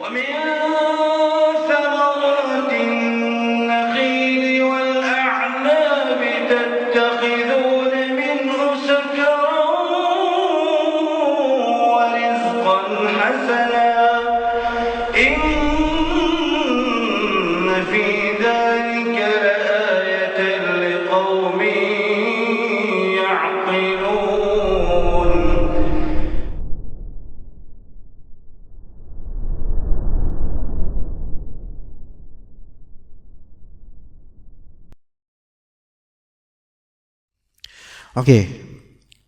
ومن ثمرات النخيل والأعناب تتخذون منه سكرا ورزقا حسنا إن في ذلك لآية لقوم يعقلون.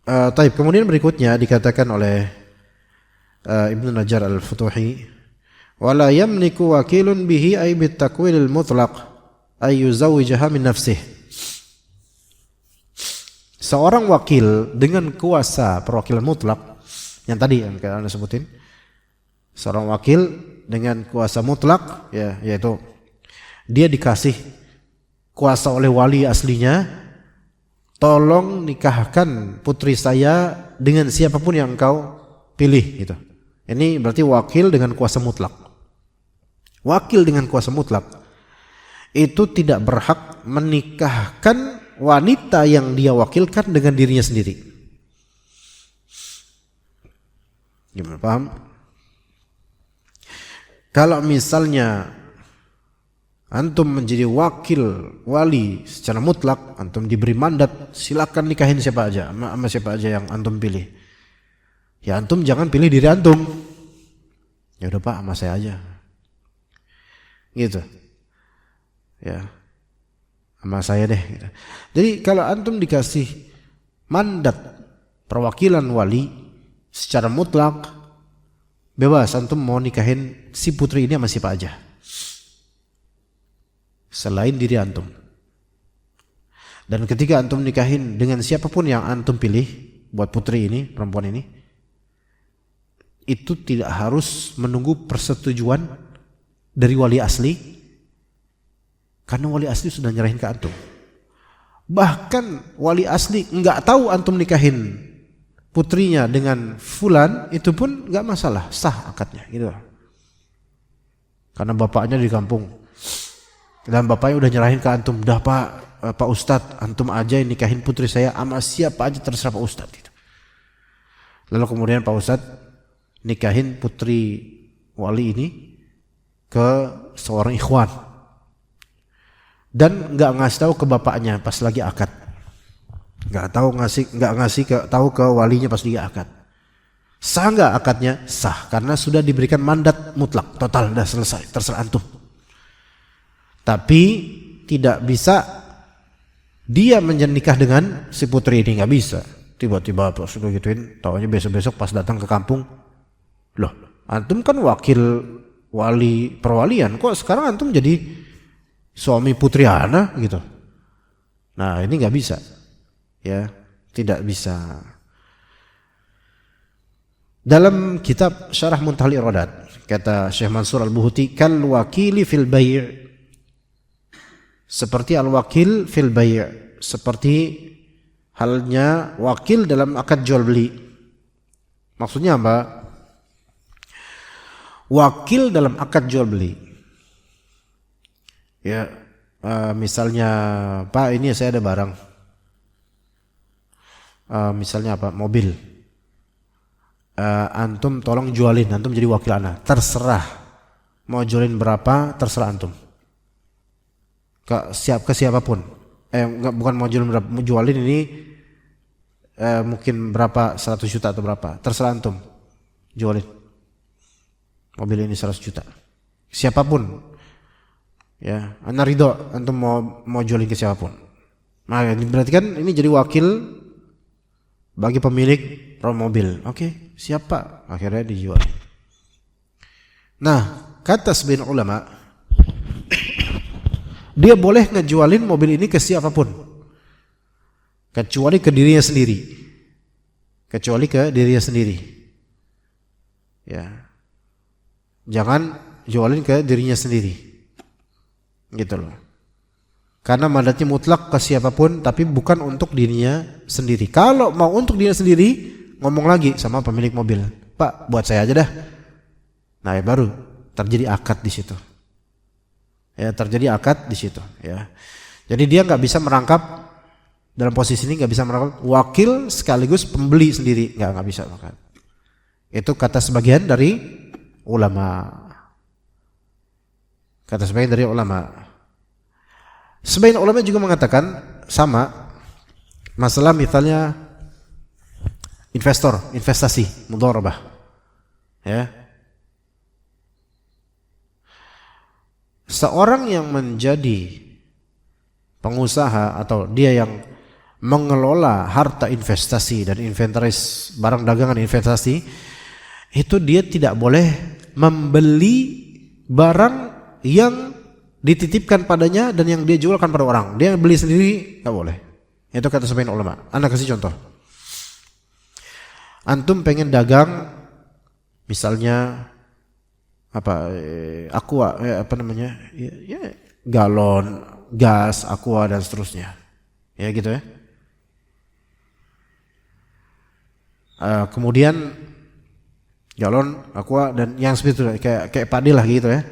Taib. Kemudian berikutnya dikatakan oleh Ibnu Najjar Al-Futuhi, wala yamliku wakilun bihi ay bitakwilil mutlaq ay yuzawwijaha min nafsih. Seorang wakil dengan kuasa perwakilan mutlak yang tadi yang Anda sebutin, seorang wakil dengan kuasa mutlak, ya, yaitu dia dikasih kuasa oleh wali aslinya, tolong nikahkan putri saya dengan siapapun yang engkau pilih, gitu. Ini berarti wakil dengan kuasa mutlak. Wakil dengan kuasa mutlak itu tidak berhak menikahkan wanita yang dia wakilkan dengan dirinya sendiri. Gimana, paham? Kalau misalnya antum menjadi wakil wali secara mutlak, antum diberi mandat, silakan nikahin siapa aja, sama siapa aja yang antum pilih. Ya antum jangan pilih diri antum. Ya udah Pak, sama saya aja. Gitu. Ya. Sama saya deh. Gitu. Jadi kalau antum dikasih mandat perwakilan wali secara mutlak, bebas antum mau nikahin si putri ini sama siapa aja selain diri antum. Dan ketika antum nikahin dengan siapapun yang antum pilih buat putri ini, perempuan ini, itu tidak harus menunggu persetujuan dari wali asli, karena wali asli sudah nyerahin ke antum. Bahkan wali asli nggak tahu antum nikahin putrinya dengan fulan, itu pun nggak masalah, sah akadnya, gitu. Karena bapaknya di kampung dan bapaknya udah nyerahin ke antum, dah Pak Ustadz, antum aja yang nikahin putri saya sama siapa aja terserah Pak Ustadz, gitu. Lalu kemudian Pak Ustadz nikahin putri wali ini ke seorang ikhwan dan nggak ngasih tahu ke bapaknya pas lagi akad, nggak ngasih tahu ke walinya pas lagi akad. Sah nggak akadnya? Sah, karena sudah diberikan mandat mutlak, total, udah selesai, terserah antum. Tapi tidak bisa dia menikah dengan si putri ini, nggak bisa. Tiba-tiba pas sudah gituin, taunya besok-besok pas datang ke kampung, loh antum kan wakil wali perwalian, kok sekarang antum jadi suami putri ana, gitu. Nah ini nggak bisa, ya, tidak bisa. Dalam kitab Syarah Muntahal Iradat kata Syekh Mansur Al-Buhuti, kal wakili fil bai', seperti al-wakil fil bai', seperti halnya wakil dalam akad jual beli. Maksudnya apa? Wakil dalam akad jual beli, ya, misalnya Pak, ini saya ada barang, misalnya apa, mobil, antum tolong jualin, antum jadi wakil ana, terserah mau jualin berapa, terserah antum ke siapapun. Bukan mau jualin berapa, mau jualin ini mungkin berapa, 100 juta atau berapa, terserah antum jualin mobil ini 100 juta, siapapun, ya, ana ridho antum mau jualin ke siapapun. Nah berarti kan ini jadi wakil bagi pemilik mobil. Oke, siapa, akhirnya dijual. Nah kata sebagian ulama, dia boleh ngejualin mobil ini ke siapapun kecuali ke dirinya sendiri, ya, jangan jualin ke dirinya sendiri, gitu loh. Karena mandatnya mutlak ke siapapun, tapi bukan untuk dirinya sendiri. Kalau mau untuk dirinya sendiri, ngomong lagi sama pemilik mobil, Pak buat saya aja dah. Nah ya baru terjadi akad di situ. Ya, terjadi akad di situ. Ya, jadi dia nggak bisa merangkap dalam posisi ini, nggak bisa merangkap wakil sekaligus pembeli sendiri, nggak bisa. Itu kata sebagian dari ulama. Kata sebagian dari ulama. Sebagian ulama juga mengatakan sama masalah misalnya investor, investasi, mudharabah. Ya. Seorang yang menjadi pengusaha atau dia yang mengelola harta investasi dan inventaris barang dagangan investasi, itu dia tidak boleh membeli barang yang dititipkan padanya dan yang dia jualkan pada orang. Dia beli sendiri nggak boleh. Itu kata sebagian ulama. Anda kasih contoh. Antum pengen dagang misalnya aqua, galon gas, aqua dan seterusnya, ya gitu ya. Kemudian galon, aqua dan yang seperti itu, kayak padi lah gitu ya.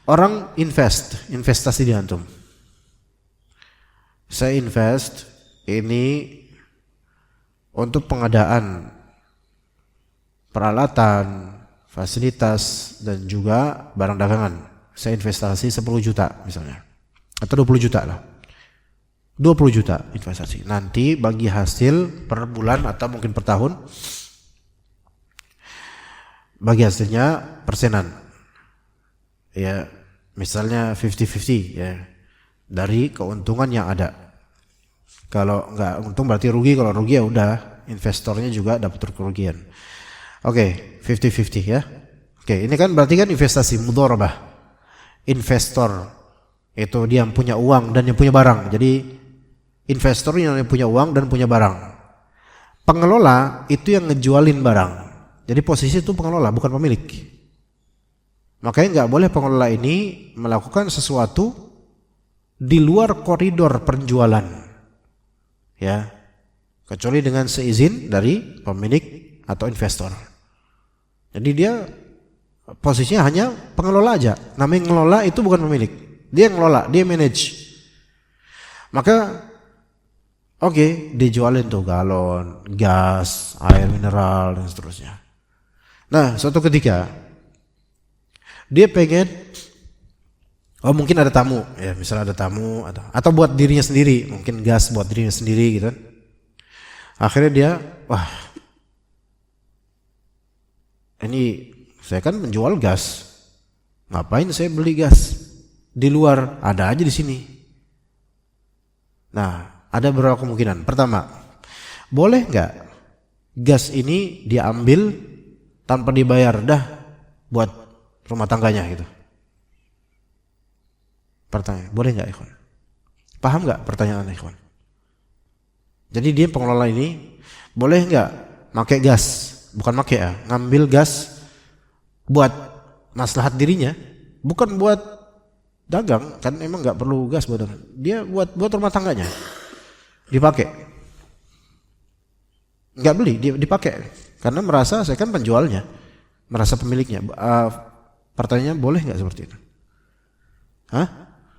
Orang investasi di antum. Saya invest ini untuk pengadaan peralatan, fasilitas dan juga barang dagangan. Saya investasi 10 juta misalnya. Atau 20 juta lah. 20 juta investasi. Nanti bagi hasil per bulan atau mungkin per tahun, bagi hasilnya persenan. Ya, misalnya 50-50 ya. Dari keuntungan yang ada. Kalau enggak untung berarti rugi, kalau rugi ya udah, investornya juga dapat kerugian. Oke, 50-50 ya. Oke, ini kan berarti kan investasi mudharabah. Investor itu dia yang punya uang dan yang punya barang. Jadi investor yang punya uang dan punya barang. Pengelola itu yang ngejualin barang. Jadi posisi itu pengelola, bukan pemilik. Makanya nggak boleh pengelola ini melakukan sesuatu di luar koridor penjualan. Ya. Kecuali dengan seizin dari pemilik atau investor. Jadi dia posisinya hanya pengelola aja. Namanya ngelola itu bukan pemilik. Dia ngelola, dia manage. Maka oke, dijualin tuh galon, gas, air mineral dan seterusnya. Nah, suatu ketika dia pengen, mungkin ada tamu, ya misalnya ada tamu atau buat dirinya sendiri, mungkin gas buat dirinya sendiri gitu. Akhirnya dia, ini saya kan menjual gas, ngapain saya beli gas di luar, ada aja di sini. Nah, ada beberapa kemungkinan. Pertama, boleh nggak gas ini diambil tanpa dibayar, dah buat rumah tangganya gitu? Pertanyaan, boleh nggak ikhwan? Paham nggak pertanyaan ikhwan? Jadi dia pengelola ini boleh nggak pakai gas, bukan pakai ngambil gas buat maslahat dirinya, bukan buat dagang, kan emang nggak perlu gas buat dagang. Dia buat rumah tangganya dipakai, nggak beli, dia dipakai karena merasa saya kan penjualnya, merasa pemiliknya. Pertanyaannya, boleh nggak seperti itu?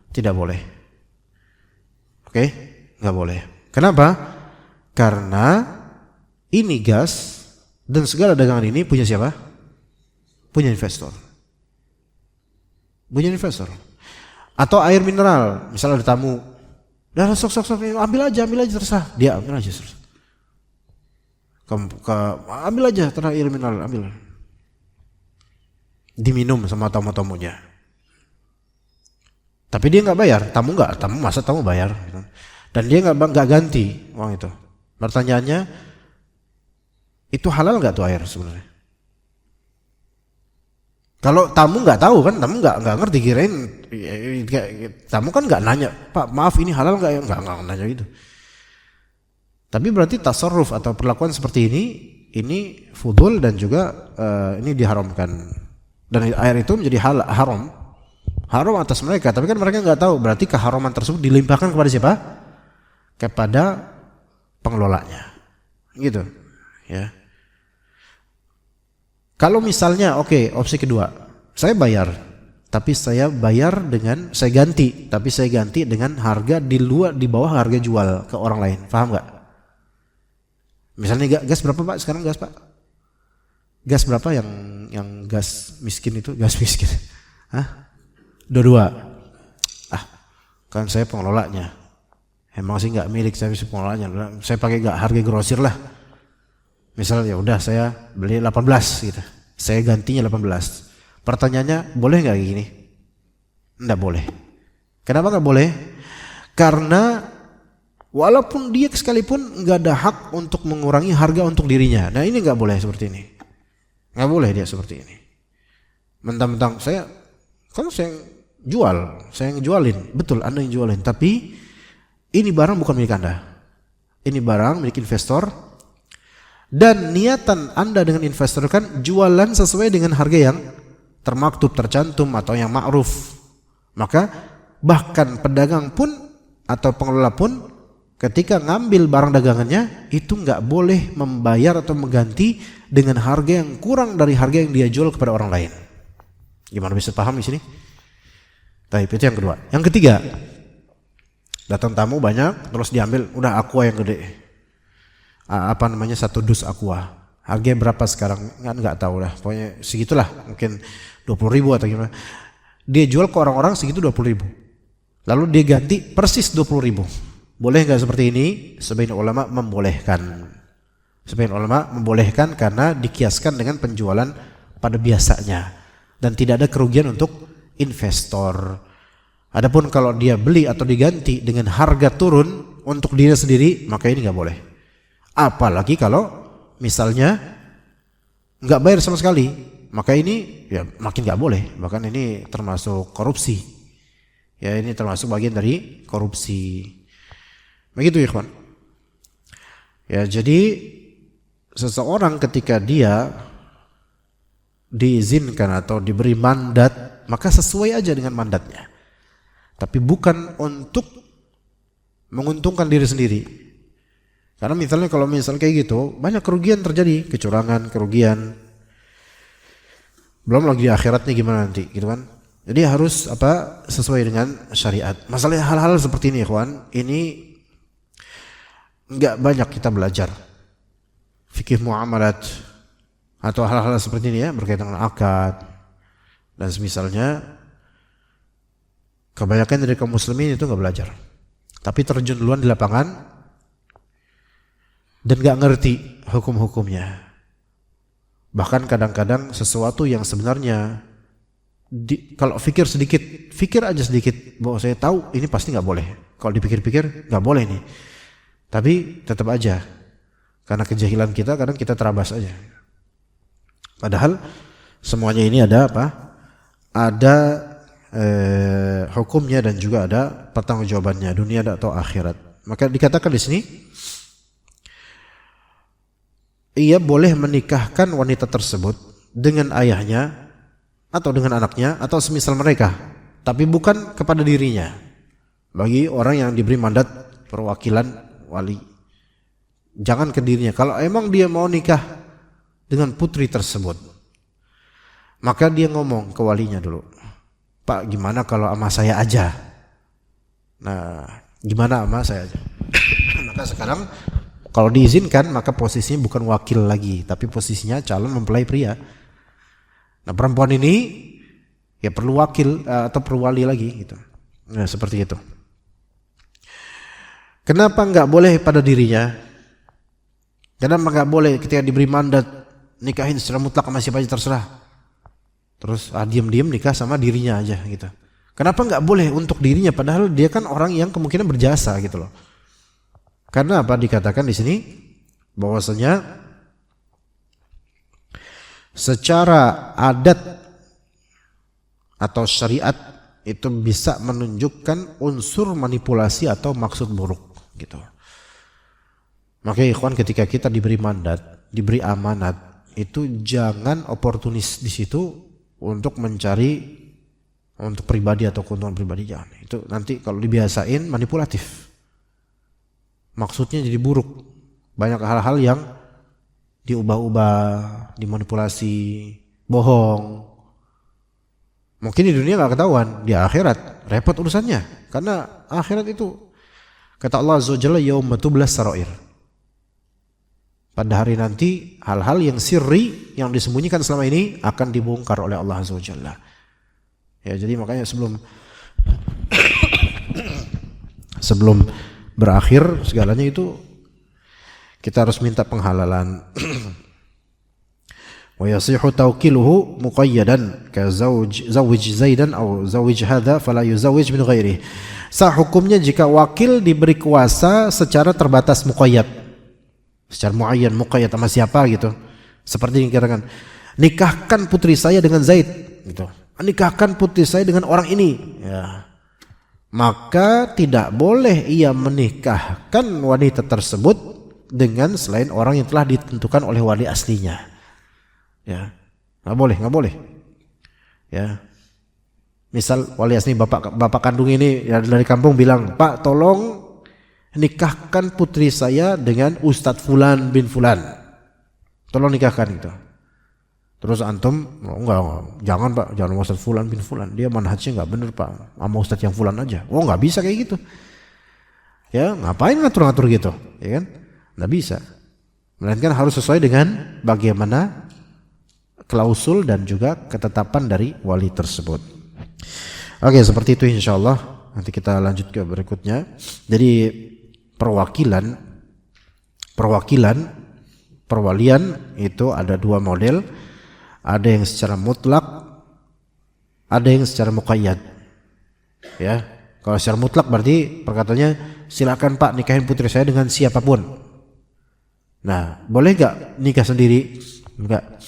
Tidak boleh. Oke, nggak boleh. Kenapa? Karena ini gas dan segala dagangan ini punya siapa? Punya investor. Punya investor. Atau air mineral, misalnya ada tamu, dah sok ambil aja terserah. Dia ambil aja terserah. Ambil aja terserah air mineral, ambil. Diminum sama tamu-tamunya. Tapi dia nggak bayar, tamu masa tamu bayar? Dan dia nggak ganti uang itu. Pertanyaannya, itu halal nggak tuh air sebenarnya? Kalau tamu nggak tahu kan, tamu nggak ngerti, kirain tamu kan nggak nanya, Pak maaf ini halal nggak? Nggak nanya gitu. Tapi berarti tasarruf atau perlakuan seperti ini fudul dan juga ini diharamkan. Dan air itu menjadi haram atas mereka. Tapi kan mereka nggak tahu, berarti keharaman tersebut dilimpahkan kepada siapa? Kepada pengelolanya, gitu, ya. Kalau misalnya, opsi kedua, saya bayar, tapi saya ganti dengan harga di bawah harga jual ke orang lain. Paham nggak? Misalnya gas berapa Pak sekarang gas Pak? Gas berapa yang gas miskin itu? Gas miskin? Hah? 22. Kan saya pengelolanya. Emang sih nggak milik saya pengelolanya. Saya pakai harga grosir lah. Misal ya udah saya beli 18 gitu. Saya gantinya 18. Pertanyaannya boleh nggak gini? Nggak boleh. Kenapa nggak boleh? Karena walaupun dia sekalipun nggak ada hak untuk mengurangi harga untuk dirinya. Nah ini nggak boleh seperti ini. Nggak boleh dia seperti ini. Mentang-mentang saya ngejualin, betul Anda yang jualin, tapi ini barang bukan milik Anda. Ini barang milik investor, dan niatan Anda dengan investor kan jualan sesuai dengan harga yang termaktub, tercantum atau yang ma'ruf. Maka bahkan pedagang pun atau pengelola pun ketika ngambil barang dagangannya itu nggak boleh membayar atau mengganti dengan harga yang kurang dari harga yang dia jual kepada orang lain. Gimana bisa paham di sini? Baik, itu yang kedua. Yang ketiga, datang tamu banyak, terus diambil, udah aqua yang gede. Satu dus aqua. Harganya berapa sekarang? Nggak tahu lah. Pokoknya segitulah, mungkin 20.000 atau gimana. Dia jual ke orang-orang segitu 20.000. Lalu dia ganti persis 20.000. Boleh nggak seperti ini? Sebagian ulama membolehkan. Karena dikiaskan dengan penjualan pada biasanya dan tidak ada kerugian untuk investor. Adapun kalau dia beli atau diganti dengan harga turun untuk diri sendiri, maka ini nggak boleh. Apalagi kalau misalnya nggak bayar sama sekali, maka ini ya makin nggak boleh. Bahkan ini termasuk korupsi. Ya ini termasuk bagian dari korupsi. Begitu ikhwan. Ya jadi seseorang ketika dia diizinkan atau diberi mandat, maka sesuai aja dengan mandatnya. Tapi bukan untuk menguntungkan diri sendiri. Karena misalnya kalau kayak gitu, banyak kerugian terjadi, kecurangan, kerugian. Belum lagi di akhiratnya gimana nanti, gitu kan? Jadi harus sesuai dengan syariat. Masalah hal-hal seperti ini, ikhwan, ini enggak banyak kita belajar. Fikih muamalat atau hal-hal seperti ini ya, berkaitan dengan akad dan semisalnya, kebanyakan dari kaum muslimin itu nggak belajar, tapi terjun duluan di lapangan dan nggak ngerti hukum-hukumnya. Bahkan kadang-kadang sesuatu yang sebenarnya kalau fikir aja sedikit bahwa saya tahu ini pasti nggak boleh. Kalau dipikir-pikir nggak boleh nih, tapi tetap aja karena kejahilan kita kadang kita terabas aja. Padahal semuanya ini ada ada hukumnya dan juga ada pertanggungjawabannya, dunia atau akhirat. Maka dikatakan di sini ia boleh menikahkan wanita tersebut dengan ayahnya atau dengan anaknya atau semisal mereka, tapi bukan kepada dirinya. Bagi orang yang diberi mandat perwakilan wali, jangan ke dirinya. Kalau emang dia mau nikah dengan putri tersebut, maka dia ngomong ke walinya dulu, Pak, gimana kalau sama saya aja? Nah, gimana sama saya aja? Maka sekarang kalau diizinkan, maka posisinya bukan wakil lagi, tapi posisinya calon mempelai pria. Nah, perempuan ini ya perlu wakil atau perlu wali lagi gitu. Nah, seperti itu. Kenapa nggak boleh pada dirinya? Kenapa nggak boleh ketika diberi mandat nikahin secara mutlak sama siapa aja terserah? Terus diam-diam nikah sama dirinya aja gitu. Kenapa nggak boleh untuk dirinya? Padahal dia kan orang yang kemungkinan berjasa gitu loh. Karena apa dikatakan di sini bahwasanya secara adat atau syariat itu bisa menunjukkan unsur manipulasi atau maksud buruk gitu. Makanya ikhwan, ketika kita diberi mandat, diberi amanat, itu jangan oportunis di situ untuk mencari untuk pribadi atau keuntungan pribadi, jangan. Itu nanti kalau dibiasain manipulatif. Maksudnya jadi buruk. Banyak hal-hal yang diubah-ubah, dimanipulasi, bohong. Mungkin di dunia nggak ketahuan, di akhirat repot urusannya. Karena akhirat itu kata Allah Azza wa Jalla yauma tublas sarair. Pada hari nanti hal-hal yang sirri yang disembunyikan selama ini akan dibongkar oleh Allah Azza wa Jalla. Ya, jadi makanya sebelum berakhir segalanya itu kita harus minta penghalalan. Wa yasihu tawkiluhu muqayyadan ka zawij Zaidan atau zawij hadza fala yuzawij min ghairihi. Sah hukumnya jika wakil diberi kuasa secara terbatas muqayyad. Secara muayyan muqayyad sama siapa gitu. Seperti yang dikatakan, nikahkan putri saya dengan Zaid gitu. Nikahkan putri saya dengan orang ini. Ya. Maka tidak boleh ia menikahkan wanita tersebut dengan selain orang yang telah ditentukan oleh wali aslinya. Ya, nggak boleh. Ya, misal wali asli bapak kandung ini dari kampung bilang, Pak tolong nikahkan putri saya dengan Ustadz Fulan bin Fulan, tolong nikahkan gitu. Terus antum, enggak, jangan Pak, jangan Ustadz Fulan bin Fulan, dia manhajnya nggak bener Pak, sama Ustadz yang Fulan aja. Oh nggak bisa kayak gitu. Ya ngapain ngatur-ngatur gitu, ya kan? Nggak bisa. Melainkan harus sesuai dengan bagaimana klausul dan juga ketetapan dari wali tersebut. Oke, seperti itu insyaallah. Nanti kita lanjut ke berikutnya. Jadi perwalian itu ada dua model. Ada yang secara mutlak, ada yang secara muqayyad. Ya, kalau secara mutlak berarti perkataannya silakan Pak nikahin putri saya dengan siapapun. Nah, boleh nggak nikah sendiri? Enggak.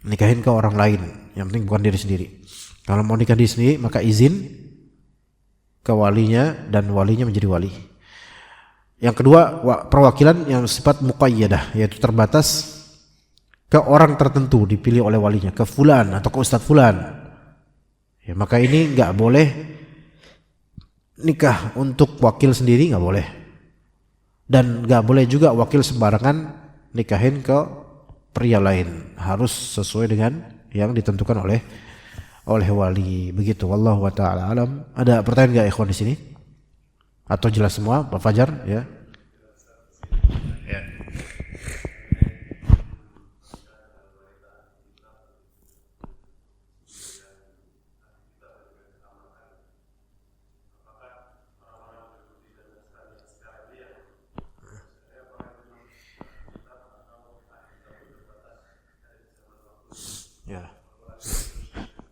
Nikahin ke orang lain, yang penting bukan diri sendiri. Kalau mau nikah diri sendiri maka izin ke walinya dan walinya menjadi wali. Yang kedua, perwakilan yang sifat muqayyadah, yaitu terbatas ke orang tertentu dipilih oleh walinya, ke fulan atau ke ustadz fulan. Ya, maka ini nggak boleh nikah untuk wakil sendiri, nggak boleh. Dan nggak boleh juga wakil sembarangan nikahin ke pria lain, harus sesuai dengan yang ditentukan oleh wali. Begitu. Wallahu ta'ala alam. Ada pertanyaan nggak ikhwan di sini? Atau jelas semua, Pak Fajar? Ya.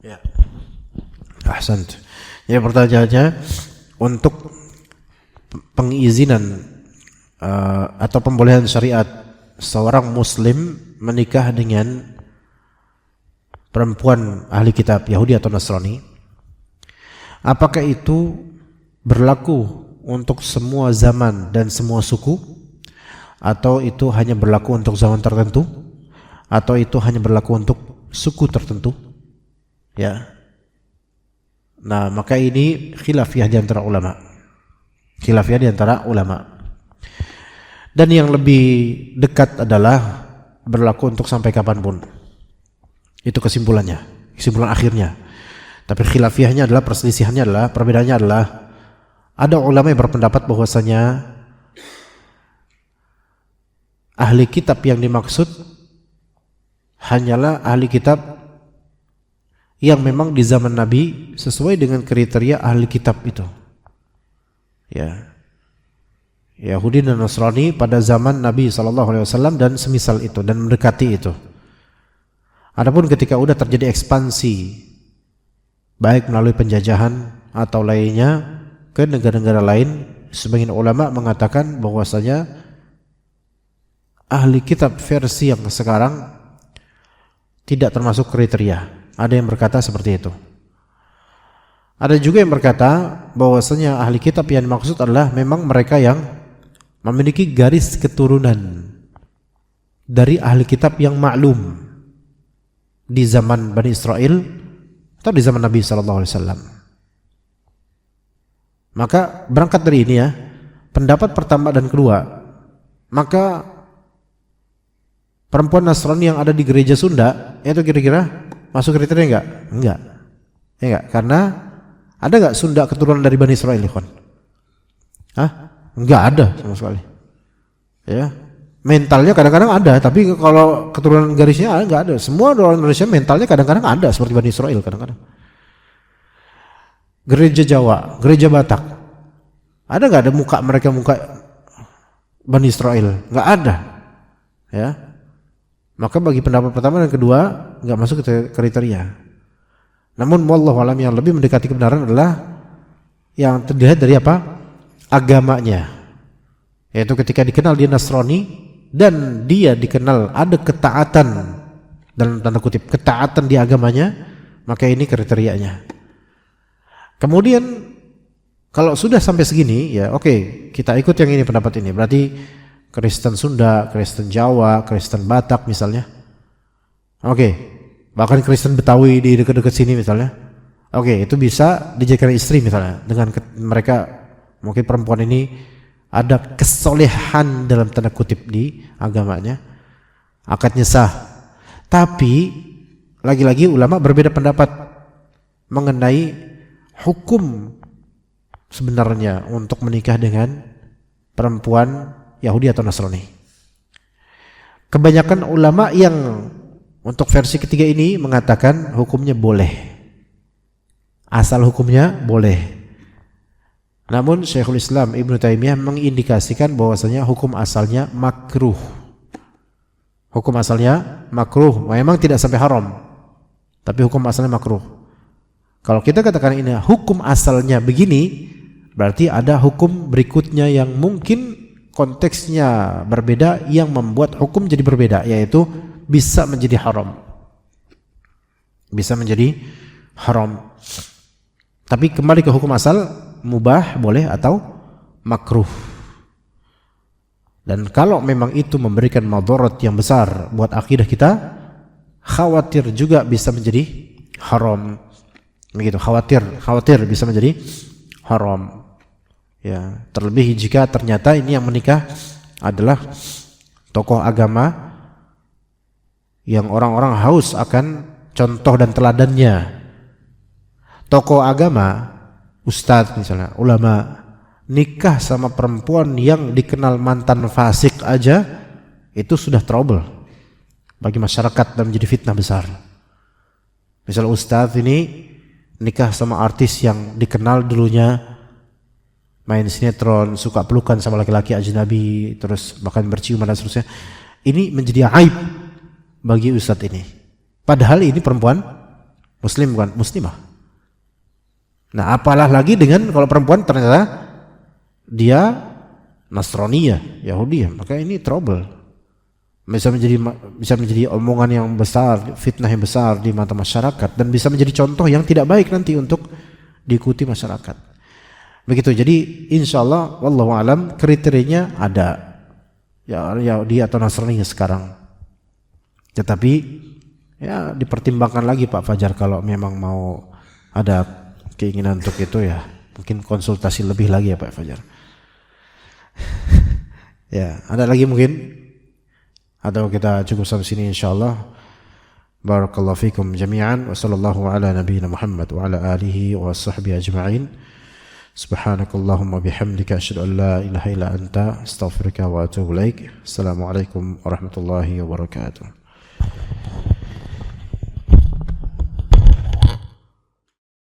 Ya. Ahsant. Ya, pertanyaannya untuk pengizinan atau pembolehan syariat seorang muslim menikah dengan perempuan ahli kitab Yahudi atau Nasrani, apakah itu berlaku untuk semua zaman dan semua suku, atau itu hanya berlaku untuk zaman tertentu, atau itu hanya berlaku untuk suku tertentu? Ya. Nah, maka ini khilafiyah di antara ulama. Dan yang lebih dekat adalah berlaku untuk sampai kapanpun. Itu kesimpulan akhirnya. Tapi khilafiyahnya adalah, perselisihannya adalah, perbedaannya adalah, ada ulama yang berpendapat bahwasanya ahli kitab yang dimaksud hanyalah ahli kitab yang memang di zaman Nabi sesuai dengan kriteria ahli kitab itu. Ya, Yahudi dan Nasrani pada zaman Nabi SAW dan semisal itu dan mendekati itu. Adapun ketika udah terjadi ekspansi, baik melalui penjajahan atau lainnya ke negara-negara lain, sebagian ulama mengatakan bahwasanya ahli kitab versi yang sekarang tidak termasuk kriteria. Ada yang berkata seperti itu. Ada juga yang berkata bahwasanya ahli kitab yang dimaksud adalah memang mereka yang memiliki garis keturunan dari ahli kitab yang maklum di zaman Bani Israel atau di zaman Nabi SAW. Maka berangkat dari ini ya, pendapat pertama dan kedua, maka perempuan Nasrani yang ada di gereja Sunda itu kira-kira Masuk kriteria enggak? Enggak. Ya enggak? Karena ada enggak Sunda keturunan dari Bani Israil, ikhwan? Hah? Enggak ada sama sekali. Ya. Mentalnya kadang-kadang ada, tapi kalau keturunan garisnya enggak ada. Semua orang Indonesia mentalnya kadang-kadang ada seperti Bani Israil kadang-kadang. Gereja Jawa, gereja Batak. Ada enggak ada muka mereka muka Bani Israil? Enggak ada. Ya. Maka bagi pendapat pertama dan kedua enggak masuk ke kriteria. Namun wallahu alam yang lebih mendekati kebenaran adalah yang terlihat dari apa? Agamanya. Yaitu ketika dikenal dia Nasrani dan dia dikenal ada ketaatan dalam tanda kutip ketaatan di agamanya, maka ini kriterianya. Kemudian kalau sudah sampai segini ya oke, kita ikut yang ini pendapat ini. Berarti Kristen Sunda, Kristen Jawa, Kristen Batak misalnya. Oke, bahkan Kristen Betawi di dekat-dekat sini misalnya. Oke, itu bisa dijadikan istri misalnya dengan mereka mungkin perempuan ini ada kesolehan dalam tanda kutip di agamanya, akadnya sah. Tapi lagi-lagi ulama berbeda pendapat mengenai hukum sebenarnya untuk menikah dengan perempuan Yahudi atau Nasrani. Kebanyakan ulama yang untuk versi ketiga ini mengatakan hukumnya boleh, asal hukumnya boleh. Namun Syekhul Islam Ibnu Taimiyah mengindikasikan bahwasanya hukum asalnya makruh. Hukum asalnya makruh, memang tidak sampai haram, tapi hukum asalnya makruh. Kalau kita katakan ini hukum asalnya begini, berarti ada hukum berikutnya yang mungkin konteksnya berbeda yang membuat hukum jadi berbeda, yaitu bisa menjadi haram. Bisa menjadi haram. Tapi kembali ke hukum asal, mubah boleh atau makruh. Dan kalau memang itu memberikan madarat yang besar buat akidah kita, khawatir juga bisa menjadi haram. Begitu, khawatir bisa menjadi haram. Ya, terlebih jika ternyata ini yang menikah adalah tokoh agama yang orang-orang haus akan contoh dan teladannya. Tokoh agama, ustadz misalnya, ulama, nikah sama perempuan yang dikenal mantan fasik aja, itu sudah trouble bagi masyarakat dan menjadi fitnah besar. Misal ustadz ini nikah sama artis yang dikenal dulunya main sinetron, suka pelukan sama laki-laki ajnabi, terus bahkan berciuman dan seterusnya. Ini menjadi aib bagi ustadz ini. Padahal ini perempuan muslim, bukan muslimah. Nah, apalah lagi dengan kalau perempuan ternyata dia Nasraniyah, Yahudiyah, maka ini trouble. Bisa menjadi omongan yang besar, fitnah yang besar di mata masyarakat, dan bisa menjadi contoh yang tidak baik nanti untuk diikuti masyarakat. Begitu. Jadi insyaallah wallahu alam kriterianya ada. Ya Yahudi atau Nasrani sekarang. Tetapi ya dipertimbangkan lagi Pak Fajar kalau memang mau ada keinginan untuk itu, ya mungkin konsultasi lebih lagi ya Pak Fajar. Ya, ada lagi mungkin? Atau kita cukup sampai sini insyaallah. Barakallahu fikum jami'an wa sallallahu ala nabiyyina Muhammad wa ala alihi wa sahbihi ajma'in. Subhanakallahumma bihamdika asyhadu an la ilaha illa anta astaghfiruka wa atubu ilaik. Assalamualaikum warahmatullahi wabarakatuh.